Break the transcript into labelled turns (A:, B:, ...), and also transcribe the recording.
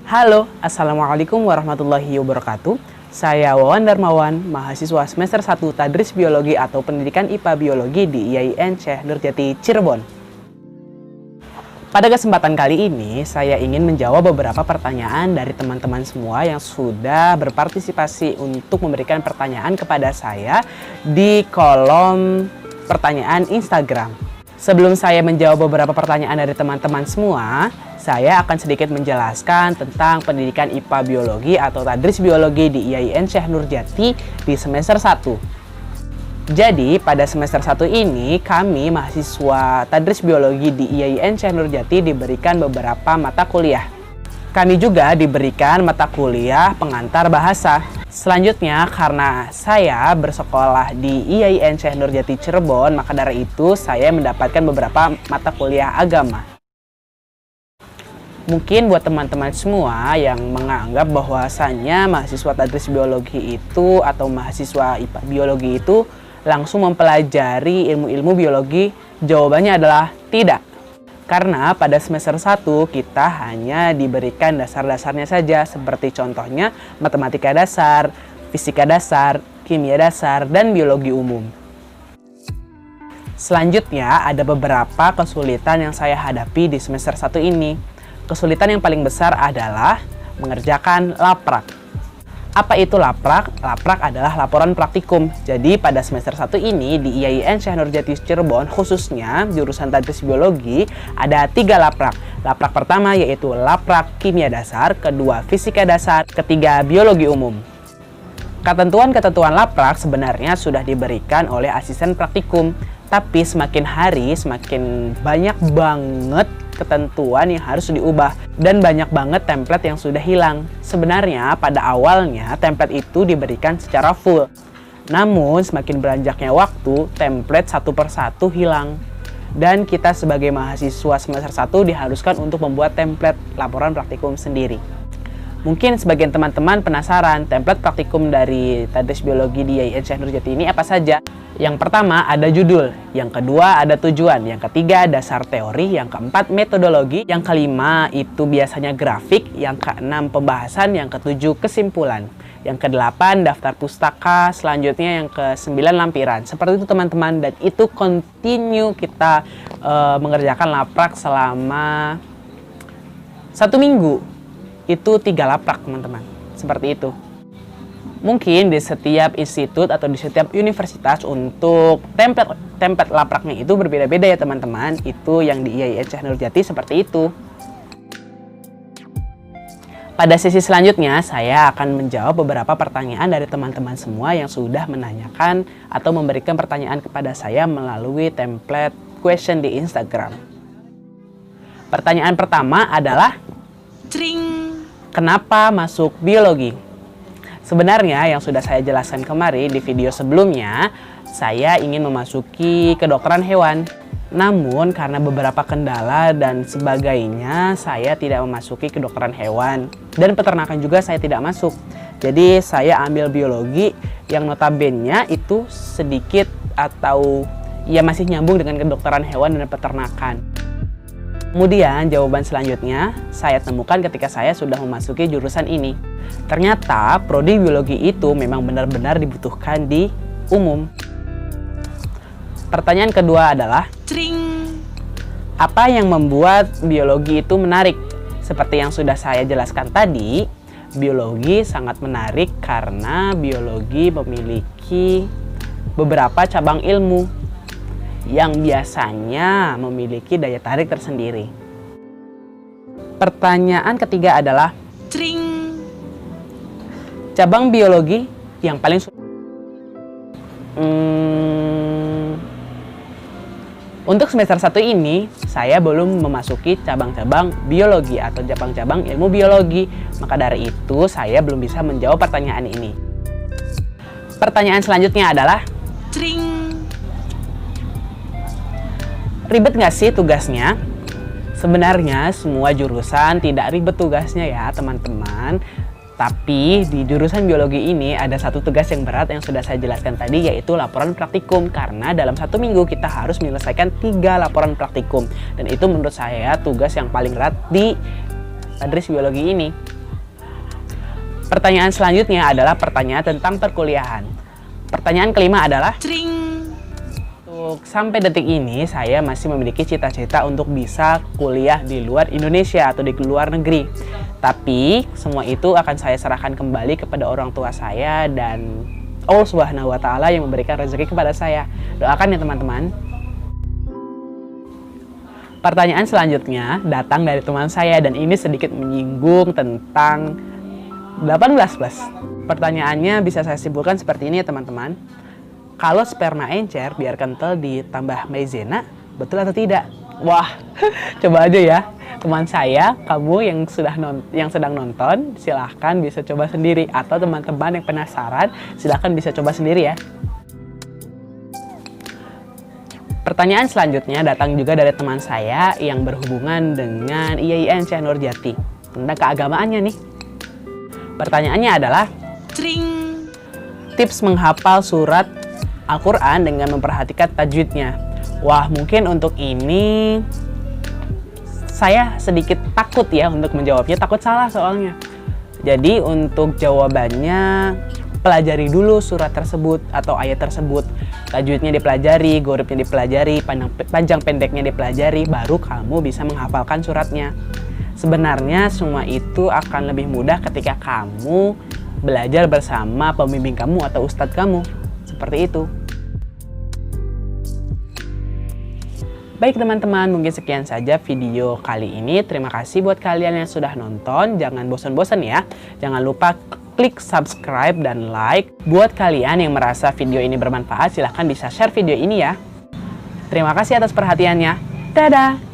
A: Halo, Assalamualaikum warahmatullahi wabarakatuh. Saya Wawan Darmawan, mahasiswa semester 1 Tadris Biologi atau Pendidikan IPA Biologi di IAIN Syekh Nurjati Cirebon. Pada kesempatan kali ini, saya ingin menjawab beberapa pertanyaan dari teman-teman semua yang sudah berpartisipasi untuk memberikan pertanyaan kepada saya di kolom pertanyaan Instagram. Sebelum saya menjawab beberapa pertanyaan dari teman-teman semua, saya akan sedikit menjelaskan tentang pendidikan IPA Biologi atau Tadris Biologi di IAIN Syekh Nurjati di semester 1. Jadi, pada semester 1 ini, kami mahasiswa Tadris Biologi di IAIN Syekh Nurjati diberikan beberapa mata kuliah. Kami juga diberikan mata kuliah pengantar bahasa. Selanjutnya, karena saya bersekolah di IAIN Syekh Nurjati Cirebon, maka dari itu saya mendapatkan beberapa mata kuliah agama. Mungkin buat teman-teman semua yang menganggap bahwasannya mahasiswa Tadris Biologi itu atau mahasiswa IPA Biologi itu langsung mempelajari ilmu-ilmu biologi, jawabannya adalah tidak. Karena pada semester 1 kita hanya diberikan dasar-dasarnya saja, seperti contohnya matematika dasar, fisika dasar, kimia dasar, dan biologi umum. Selanjutnya ada beberapa kesulitan yang saya hadapi di semester 1 ini. Kesulitan yang paling besar adalah mengerjakan laprak. Apa itu laprak? Laprak adalah laporan praktikum. Jadi pada semester 1 ini di IAIN Syekh Nurjati Cirebon, khususnya jurusan Tadris Biologi, ada 3 laprak. Laprak pertama yaitu laprak kimia dasar, kedua fisika dasar, ketiga biologi umum. Ketentuan-ketentuan laprak sebenarnya sudah diberikan oleh asisten praktikum, tapi semakin hari semakin banyak banget ketentuan yang harus diubah dan banyak banget template yang sudah hilang. Sebenarnya pada awalnya template itu diberikan secara full. Namun semakin beranjaknya waktu, template satu persatu hilang. Dan kita sebagai mahasiswa semester 1 diharuskan untuk membuat template laporan praktikum sendiri. Mungkin sebagian teman-teman penasaran, template praktikum dari Tadris Biologi di IAIN Syekh Nurjati ini apa saja? Yang pertama ada judul, yang kedua ada tujuan, yang ketiga dasar teori, yang keempat metodologi, yang kelima itu biasanya grafik, yang keenam pembahasan, yang ketujuh kesimpulan, yang kedelapan daftar pustaka, selanjutnya yang kesembilan lampiran. Seperti itu teman-teman, dan itu continue kita mengerjakan laprak selama 1 minggu. Itu 3 laprak teman-teman, seperti itu. Mungkin di setiap institut atau di setiap universitas untuk template lapraknya itu berbeda-beda ya teman-teman. Itu yang di IAIN Syekh Nurjati seperti itu. Pada sesi selanjutnya saya akan menjawab beberapa pertanyaan dari teman-teman semua yang sudah menanyakan atau memberikan pertanyaan kepada saya melalui template question di Instagram. Pertanyaan pertama adalah kenapa masuk biologi? Sebenarnya yang sudah saya jelaskan kemarin di video sebelumnya, saya ingin memasuki kedokteran hewan. Namun karena beberapa kendala dan sebagainya, saya tidak memasuki kedokteran hewan. Dan peternakan juga saya tidak masuk. Jadi saya ambil biologi yang notabene itu sedikit atau ya masih nyambung dengan kedokteran hewan dan peternakan. Kemudian jawaban selanjutnya saya temukan ketika saya sudah memasuki jurusan ini. Ternyata prodi biologi itu memang benar-benar dibutuhkan di umum. Pertanyaan kedua adalah apa yang membuat biologi itu menarik? Seperti yang sudah saya jelaskan tadi, biologi sangat menarik karena biologi memiliki beberapa cabang ilmu yang biasanya memiliki daya tarik tersendiri. Pertanyaan ketiga adalah cabang biologi yang paling untuk semester 1 ini saya belum memasuki cabang-cabang biologi atau cabang-cabang ilmu biologi. Maka dari itu saya belum bisa menjawab pertanyaan ini. Pertanyaan selanjutnya adalah ribet nggak sih tugasnya? Sebenarnya semua jurusan tidak ribet tugasnya ya teman-teman. Tapi di jurusan biologi ini ada satu tugas yang berat yang sudah saya jelaskan tadi, yaitu laporan praktikum. Karena dalam 1 minggu kita harus menyelesaikan 3 laporan praktikum. Dan itu menurut saya tugas yang paling berat di Tadris Biologi ini. Pertanyaan selanjutnya adalah pertanyaan tentang perkuliahan. Pertanyaan kelima adalah, untuk sampai detik ini saya masih memiliki cita-cita untuk bisa kuliah di luar Indonesia atau di luar negeri. Tapi semua itu akan saya serahkan kembali kepada orang tua saya dan Allah Subhanahu wa Ta'ala yang memberikan rezeki kepada saya. Doakan ya teman-teman. Pertanyaan selanjutnya datang dari teman saya dan ini sedikit menyinggung tentang 18+. Pertanyaannya bisa saya simpulkan seperti ini ya teman-teman. Kalau sperma encer biar kental ditambah maizena, betul atau tidak? Wah, coba aja ya. Teman saya, kamu yang sedang nonton, silahkan bisa coba sendiri. Atau teman-teman yang penasaran, silahkan bisa coba sendiri ya. Pertanyaan selanjutnya datang juga dari teman saya yang berhubungan dengan IAIN Syekh Nurjati. Tentang keagamaannya nih. Pertanyaannya adalah, tips menghafal surat Al-Quran dengan memperhatikan tajwidnya. Wah, mungkin untuk ini saya sedikit takut ya untuk menjawabnya, takut salah soalnya. Jadi untuk jawabannya, pelajari dulu surat tersebut atau ayat tersebut. Tajwidnya dipelajari, ghoribnya dipelajari, panjang pendeknya dipelajari, baru kamu bisa menghafalkan suratnya. Sebenarnya semua itu akan lebih mudah ketika kamu belajar bersama pembimbing kamu atau ustadz kamu. Seperti itu. Baik teman-teman, mungkin sekian saja video kali ini. Terima kasih buat kalian yang sudah nonton. Jangan bosan-bosan ya. Jangan lupa klik subscribe dan like. Buat kalian yang merasa video ini bermanfaat, silahkan bisa share video ini ya. Terima kasih atas perhatiannya. Dadah!